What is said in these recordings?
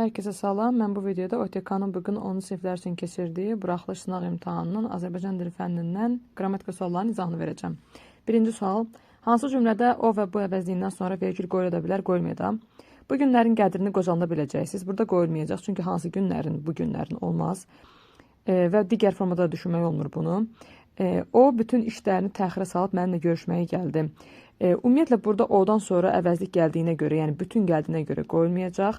Herkese salam. Mən bu videoda OTK-nın bugün 10-cu siniflər üçün keçirdiyi buraxılış sınaq imtahanının Azərbaycan dili fənnindən qrammatika suallarının izahını verəcəm. Birinci sual. Hansı cümlədə o və bu əvəzliyindən sonra vergül qoyula bilər, qoyulmayacaq? Bu günlərin qədrini qocalanda biləcəksiniz. Burada qoyulmayacaq, çünki hansı günlərin, bu günlərin olmaz. Və digər formada da düşünmək olmur bunu. O bütün işlərini təxirə salıb mənimlə görüşməyə gəldi. Ümumiyyətlə burada o-dan sonra əvəzlik gəldiyinə görə, yəni bütün gəldiyinə görə qoyulmayacaq.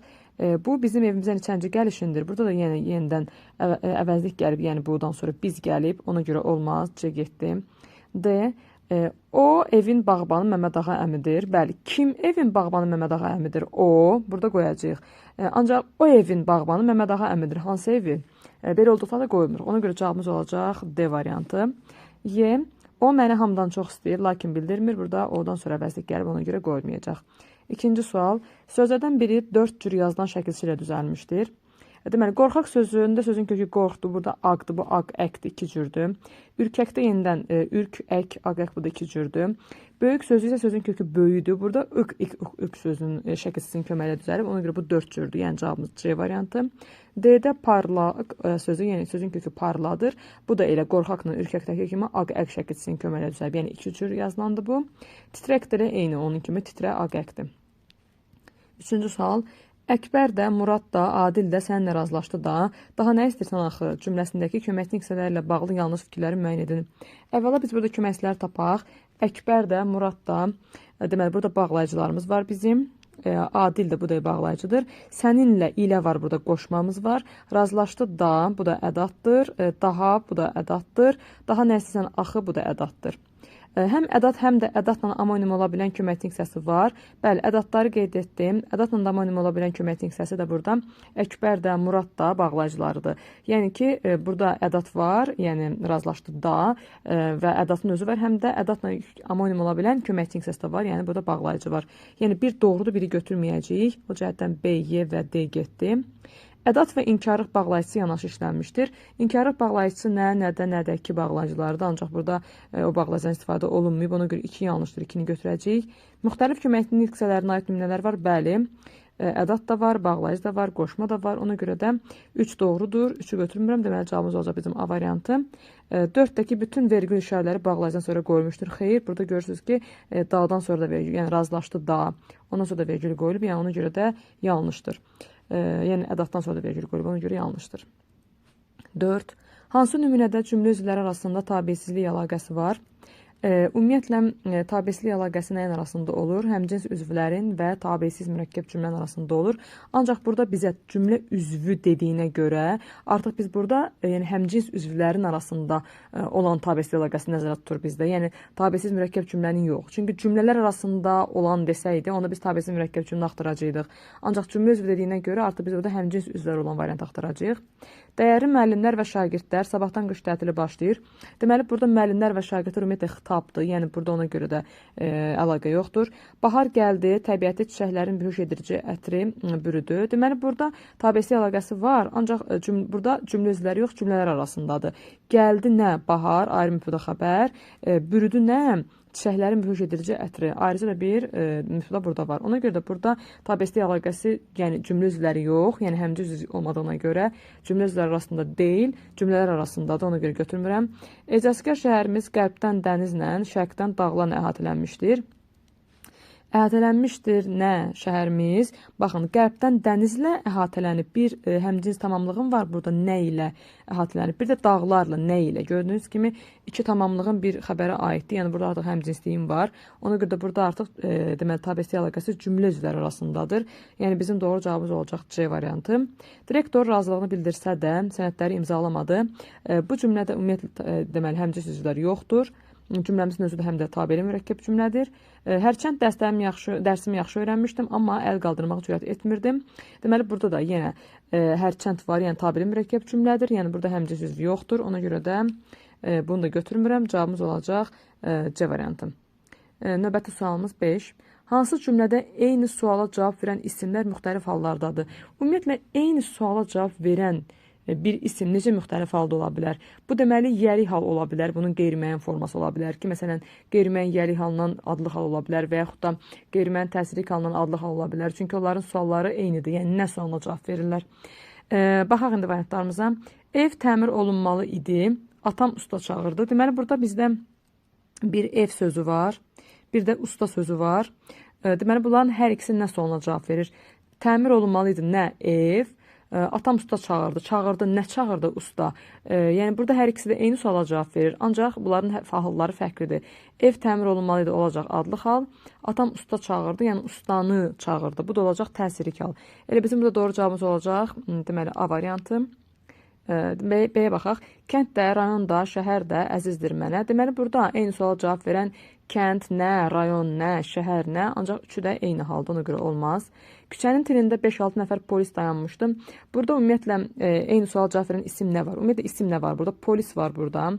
Bu bizim evimizə neçənci gəlişindir. Burada da yenidən əvəzlik gəlib, yəni bu-dan sonra biz gəlib, ona görə olmaz, C getdi. D. O evin bağbanı Məmməd Ağa əmidir. Bəli, kim evin bağbanı Məmməd Ağa əmidir? O, burada qoyacağıq. Ancaq o evin bağbanı Məmməd Ağa əmidir. Hansı evi? Belə olduqda da qoyulmur. Ona görə cavabımız olacaq D variantı. Y. O məni hamıdan çox istəyir, lakin bildirmir. Burada o-dan sonra əvəzlik gəlib, ona görə qoyulmayacaq. İkinci sual. Sözlərdən biri 4 cür yazılan şəkilçi ilə düzəlmişdir. Deməli, qorxaq sözündə sözün kökü qorxdu. Burada aqdır, bu aq, əkdir, 2 cürdür. Ürkəkdə yenidən ürk, ək, aq, ək, bu da 2 cürdür. Böyük sözü isə sözün kökü böyüdür. Burada ık, ik, uk, ük sözün şəkilçisinin köməyi ilə düzəlib. Ona görə bu 4 cürdür. Yəni cavabımız C variantı. D-də parlaq sözü, yəni sözün kökü parladır. Bu da elə qorxaqla ürkəkdəki kimi aq, ək şəkilçisinin köməyi ilə düzəlib. Yəni 2 cür yazılandı bu. Titrək də eyni onun kimi titrə, aq, əkdir. Üçüncü sual. Əkbər də, Murad da, Adil də səninlə razılaşdı da. Daha nə istəyirsən axı? Cümləsindəki köməkli hissələrlə bağlı yanlış fikirləri müəyyən edin. Əvvəla biz burada köməkçiləri tapaq. Əkbər də, Murad da, deməli burada bağlayıcılarımız var bizim. Adil də bu da bağlayıcıdır. Səninlə ilə var, burada qoşmamız var. Razılaşdı da, bu da ədatdır. Daha, bu da ədatdır. Daha nə istəyirsən axı, bu da ədatdır. Həm ədat, həm də ədatla amonim ola bilən köməkli hissəsi var. Bəli, ədatları qeyd etdim. Ədatla da amonim ola bilən köməkli hissəsi də burada Əkbər də, Murad da bağlayıcılarıdır. Yəni ki, burada ədat var, yəni razılaşdı da və ədatın özü var. Həm də ədatla amonim ola bilən köməkli hissəsi də var. Yəni burada bağlayıcı var. Yəni bir doğrudur, biri götürməyəcəyik. O cəhətdən B, Y və D getdi. Ədat və inkarlıq bağlayıcısı yanaşı işlənmişdir. İnkarlıq bağlayıcısı nə, nədə, nədəki bağlayıcılardır. Ancaq burada o bağlayıcıdan istifadə olunmayıb. Ona görə 2 yanlışdır, 2-ni götürəcəyik. Müxtəlif köməkli hissələrinə aid nümunələr var. Bəli, ədat da var, bağlayıcı da var, qoşma da var. Ona görə də 3 doğrudur, 3-ü götürmürəm. Deməli, cavabımız olacaq bizim A variantı. 4-dəki bütün vergül işarələri bağlayıcıdan sonra qoyulmuşdur. Xeyr, burada görürsünüz ki, dağdan sonra da vergül, yəni razılaşdı da, ondan sonra da vergül qoyulub. Yəni ona görə də yanlışdır. Yəni ədatdan sonra da vergül qoyulub, ona görə yanlışdır. 4. Hansı nümunədə cümlə üzvləri arasında tabiəsizlik əlaqəsi var? Ümumiyyətlə, tabiəsizlik əlaqəsi nəyin arasında olur? Həmcins üzvlərin və tabisiz mürəkkəb cümlənin arasında olur. Ancaq burada bizə cümlə üzvü dediyinə görə, artıq biz burada yəni həmcins üzvlərin arasında olan tabiəsizlik əlaqəsi nəzərdə tutur bizdə. Yəni, tabisiz mürəkkəb cümlənin yox. Çünki cümlələr arasında olan desəydi, onda biz tabisiz mürəkkəb cümlə axtaracaqdıq. Ancaq cümlə üzvü dediyinə görə, artıq biz burada həmcins üzvlər olan variant axtaracağıq. Dəyərli müəllimlər və şagirdlər sabahdan qış tətili başlayır. Deməli, burada müəllimlər və şagirdlər ümumiyyətlə xitabdır. Yəni, burada ona görə də əlaqə yoxdur. Bahar gəldi, təbiəti çiçəklərin bürüş edirici ətri bürüdü. Deməli, burada tabiəsizlik əlaqəsi var. Ancaq burada cümlə üzvləri yox, cümlələr arasındadır. Gəldi nə? Bahar, ayrı mübtəda xəbər. Bürüdü nə? Çiçəklərin bürüş edirici ətri. Ayrıca da bir mübtəda burada var. Ona görə də burada tabiəsizlik əlaqəsi, yəni cümlə üzvləri yox, yəni həmcins üzv olmadığına görə cümlə üzvləri arasında deyil, cümlələr arasındadır. Ona görə götürmürəm. Ecazkar şəhərimiz qərbdən dənizlə, şərqdən dağlarla əhatələnmişdir. Əhatələnmişdir nə şəhərimiz? Baxın, qərbdən dənizlə əhatələnib. Bir həmcins tamamlığım var burada nə ilə əhatələnib. Bir də dağlarla nə ilə. Gördüyünüz kimi 2 tamamlığın bir xəbərə aiddir. Yəni burada artıq həmcinsliyim var. Ona görə də burada artıq deməli tabiəsizlik əlaqəsi cümlə üzvləri arasındadır. Yəni bizim doğru cavabımız olacaq C variantı. Direktor razılığını bildirsə də sənədləri imzalamadı. Bu cümlədə ümumiyyətlə deməli həmcins üzvlər yoxdur. Cümləmizin özü də həm də tabeli mürəkkəb cümlədir. Hərçənd dərsimi yaxşı öyrənmişdim, amma əl qaldırmaq cürət etmirdim. Deməli, burada da yenə hərçənd var, yəni tabeli mürəkkəb cümlədir. Yəni, burada həmcins üzvü yoxdur. Ona görə də bunu da götürmürəm. Cavabımız olacaq C variantı. Növbəti sualımız 5. Hansı cümlədə eyni suala cavab verən isimlər müxtəlif hallardadır? Ümumiyyətlə, eyni suala cavab verən bir isim necə müxtəlif halda ola bilər? Bu deməli yəli hal ola bilər. Bunun qeyri-müəyyən forması ola bilər ki, məsələn, qeyri-müəyyən yəli halından adlı hal ola bilər və yaxud da qeyri-müəyyən təsirlik halından adlı hal ola bilər. Çünki onların sualları eynidir. Yəni nə sualına cavab verirlər. Baxaq indi variantlarımıza. Ev təmir olunmalı idi. Atam usta çağırdı. Deməli burada bizdə bir ev sözü var, bir də usta sözü var. Deməli bunların hər ikisi nə sualına cavab verir? Təmir olunmalı idi nə ev, atam usta çağırdı. Çağırdı, nə çağırdı usta? Yəni burada hər ikisi də eyni suala cavab verir. Ancaq bunların halları fərqlidir. Ev təmir olunmalı idi olacaq adlı hal. Atam usta çağırdı, yəni ustanı çağırdı. Bu da olacaq təsirlik hal. Elə bizim burada doğru cavabımız olacaq. Deməli A variantı. B-yə baxaq. Kənd də, rayon da, şəhər də əzizdir mənə. Deməli burada eyni suala cavab verən kənd nə, rayon nə, şəhər nə, ancaq üçü də eyni halda, ona görə olmaz. Küçənin tinində 5-6 nəfər polis dayanmışdı. Burada ümumiyyətlə eyni suala cavab verən isim nə var? Ümumiyyətlə isim nə var burada? Polis var burada.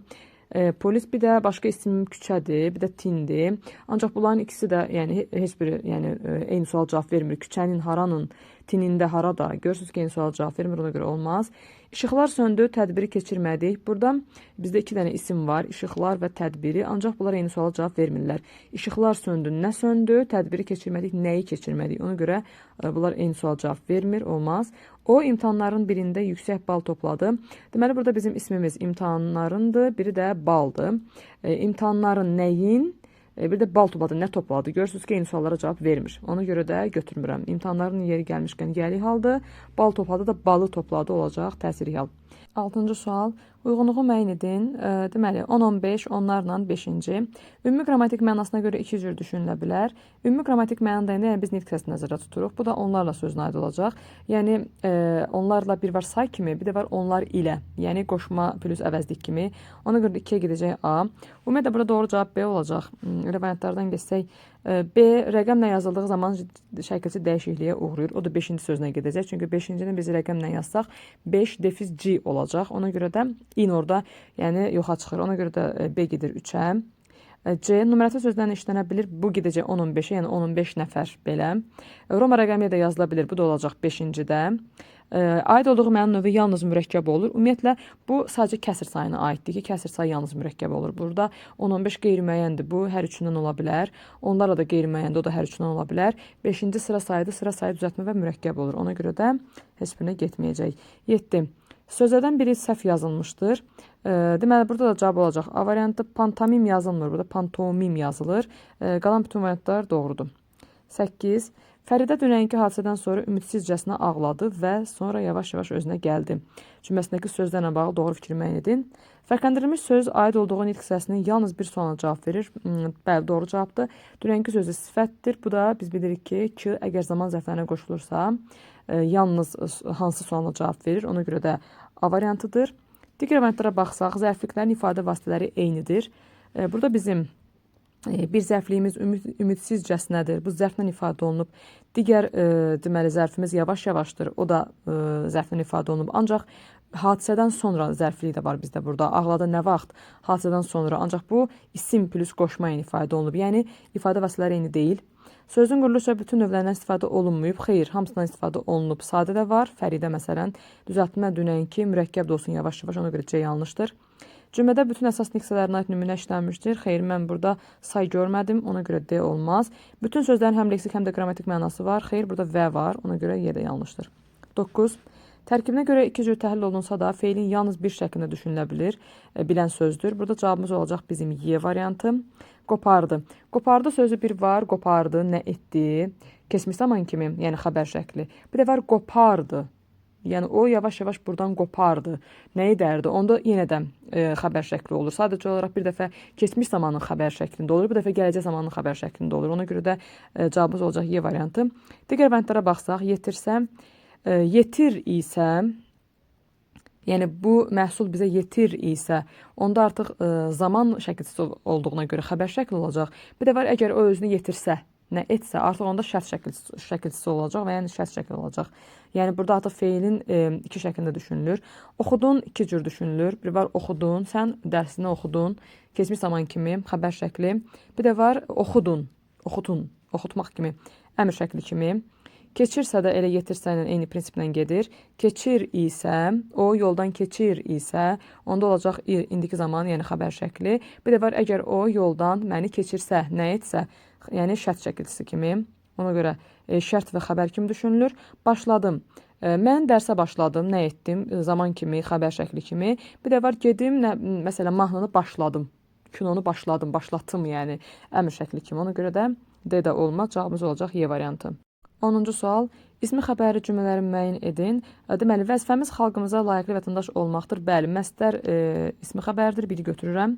Polis bir də başqa isim küçədir, bir də tindir. Ancaq bunların ikisi də yəni heç biri yəni eyni sual cavab vermir. Küçənin haranın, tinində harada? Görürsüz ki, eyni sual cavab vermir, ona görə olmaz. İşıqlar söndü, tədbiri keçirmədik. Burada bizdə 2 dənə isim var, işıqlar və tədbiri. Ancaq bunlar eyni suala cavab vermirlər. İşıqlar söndü, nə söndü? Tədbiri keçirmədik, nəyi keçirmədik? Ona görə bunlar eyni sual cavab vermir, olmaz. O imtahanların birində yüksək bal topladı. Deməli burada bizim ismimiz imtahanlarındır, biri də baldır. İmtahanların nəyin? Bir də bal topladı, nə topladı? Görürsünüz ki, eyni suallara cavab vermir. Ona görə də götürmürəm. İmtahanların yeri gəlmişkən gəli haldır. Bal topladı da balı topladı olacaq təsirlik hal. 6-cı sual. Uyğunluğu müəyyən edin. Deməli, 10-15, onlarla 5-ci. Ümumi qrammatik mənasına görə 2 cür düşünülə bilər. Ümumi qrammatik mənada yəni biz nitq hissəsini nəzərdə tuturuq. Bu da onlarla sözünə aid olacaq. Yəni, onlarla bir var say kimi, bir də var onlar ilə. Yəni, qoşma plus əvəzlik kimi. Ona görə də 2-yə gedəcək A. Ümumiyyətlə, burada doğru cavab B olacaq. Elə variantlardan geçsək, B rəqəmlə yazıldığı zaman şəkilçi dəyişikliyə uğrayır. O da 5-ci sözünə gedəcək. Çünki 5-cini biz rəqəmlə yazsaq 5 defiz G olacaq. Ona görə də in orada yəni yoxa çıxır. Ona görə də B gedir 3-ə. C nümerasiya sözlərlə işlənə bilir. Bu gedəcək 10-15-ə, yəni 10-15 nəfər belə. Roma rəqəmi də yazıla bilir. Bu da olacaq 5-cidə. Aid olduğu məna növü yalnız mürəkkəb olur. Ümumiyyətlə, bu sadəcə kəsir sayına aiddir ki, kəsir sayı yalnız mürəkkəb olur. Burada 10-15 qeyri-müəyyəndir. Bu hər üçündən ola bilər. Onlarla da qeyri-müəyyəndir. O da hər üçündən ola bilər. 5-ci sıra sayıdır. Sıra sayı düzəltmə və mürəkkəb olur. Ona görə də heç birinə getməyəcək. 7. Sözlərdən biri səhv yazılmışdır. Deməli, burada da cavab olacaq. A variantı pantomim yazılmır. Burada pantomim yazılır. Qalan bütün variantlar doğrudur. 8. Fəridə dünənki hadisədən sonra ümidsizcəsinə ağladı və sonra yavaş-yavaş özünə gəldi. Cümləsindəki sözlərlə bağlı doğru fikri müəyyən edin. Fərqləndirilmiş söz aid olduğu nitq hissəsinin yalnız bir sualına cavab verir. Bəli, doğru cavabdır. Dünənki sözü sifətdir. Bu da biz bilirik ki, əgər zaman zərflərinə qoşulursa, yalnız hansı sualına cavab verir. Ona görə də A variantıdır. Digər variantlara baxsaq, zərfliklərin ifadə vasitələri eynidir. Burada bizim bir zərfliyimiz ümidsizcəsinədir. Bu zərflə ifadə olunub. Digər deməli zərfimiz yavaş-yavaşdır. O da zərflə ifadə olunub. Ancaq hadisədən sonra zərflik də var bizdə burada. Ağladı nə vaxt? Hadisədən sonra. Ancaq bu isim plus qoşma ilə ifadə olunub. Yəni ifadə vasitələri eyni deyil. Sözün quruluşu bütün növlərindən istifadə olunmayıb. Xeyr, hamısından istifadə olunub. Sadə də var. Fəridə məsələn. Düzəltmə dünənki mürəkkəb də olsun yavaş-yavaş. Ona görə C yanlışdır. Cümlədə bütün əsas nümunələrinə aid nümunə işlənmişdir. Xeyr, mən burada say görmədim. Ona görə D olmaz. Bütün sözlərin həm leksik, həm də qrammatik mənası var. Xeyr, burada V var. Ona görə Y də yanlışdır. 9. Tərkibinə görə 2 cür təhlil olunsa da feilin yalnız bir şəklində düşünülə bilir. Bilən sözdür. Burada cavabımız olacaq bizim Y variantı. Qopardı. Qopardı sözü bir var. Qopardı, nə etdi? Keçmiş zaman kimi, yəni xəbər şəkli. Bir də var qopardı. Yəni o yavaş-yavaş buradan qopardı. Nə edərdi? Onda yenə də xəbər şəkli olur. Sadəcə olaraq bir dəfə keçmiş zamanın xəbər şəklində olur. Bir dəfə gələcək zamanın xəbər şəklində olur. Ona görə də cavabımız olacaq Y variantı. Digər variantlara baxsaq, yetirsə, yetir isə, yəni bu məhsul bizə yetir isə, onda artıq zaman şəklisi olduğuna görə xəbər şəkli olacaq. Bir də var, əgər o özünü yetirsə, nə etsə, artıq onda şərt şəklisi olacaq və yəni şərt şəkli olacaq. Yəni burada artıq feilin 2 şəklində düşünülür. Oxudun 2 cür düşünülür. Bir var oxudun, sən dərsini oxudun, keçmiş zaman kimi xəbər şəkli. Bir də var oxudun, oxutun, oxutmaq kimi, əmr şəkli kimi. Keçirsə də elə yetirsə ilə eyni prinsiplə gedir. Keçir isə, o yoldan keçir isə, onda olacaq indiki zaman, yəni xəbər şəkli. Bir də var, əgər o yoldan məni keçirsə, nə etsə, yəni şərt şəkilçisi kimi. Ona görə şərt və xəbər kimi düşünülür. Başladım. Mən dərsə başladım, nə etdim? Zaman kimi, xəbər şəkli kimi. Bir də var, gedim, məsələn, mahnını başladım. Kinonu başladım, başlatdım, yəni əmr şəkli kimi. Ona görə də D də olmaz, cavabımız olacaq Y variantı. 10-cu sual. İsmi xəbərli cümlələri müəyyən edin. Deməli, vəzifəmiz xalqımıza layiqli vətəndaş olmaqdır. Bəli, məsdər ismi xəbərdir, biri götürürəm.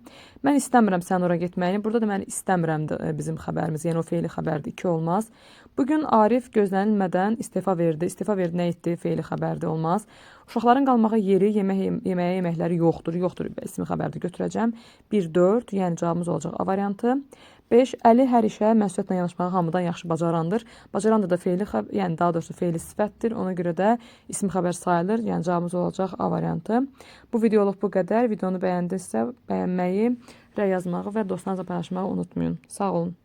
Mən istəmirəm sən ora getməyini. Burada da mən istəmirəmdir bizim xəbərimiz. Yəni o feili xəbərdir, 2 olmaz. Bugün Arif gözlənilmədən istefa verdi. İstefa verdi nə etdi? Feili xəbərdir, olmaz. Uşaqların qalmağa yeri, yeməkləri yoxdur. Yoxdur, ismi xəbərdir, götürəcəm. 1-4, yəni cavabımız olacaq A variantı. 5. Əli hər işə məsuliyyətlə yanaşmağı hamıdan yaxşı bacarandır. Bacarandır da feili, yəni daha doğrusu feili sifətdir. Ona görə də isim xəbər sayılır. Yəni cavabımız olacaq A variantı. Bu videoluq bu qədər. Videonu bəyəndinizsə bəyənməyi, rəy yazmağı və dostlarınızla paylaşmağı unutmayın. Sağ olun.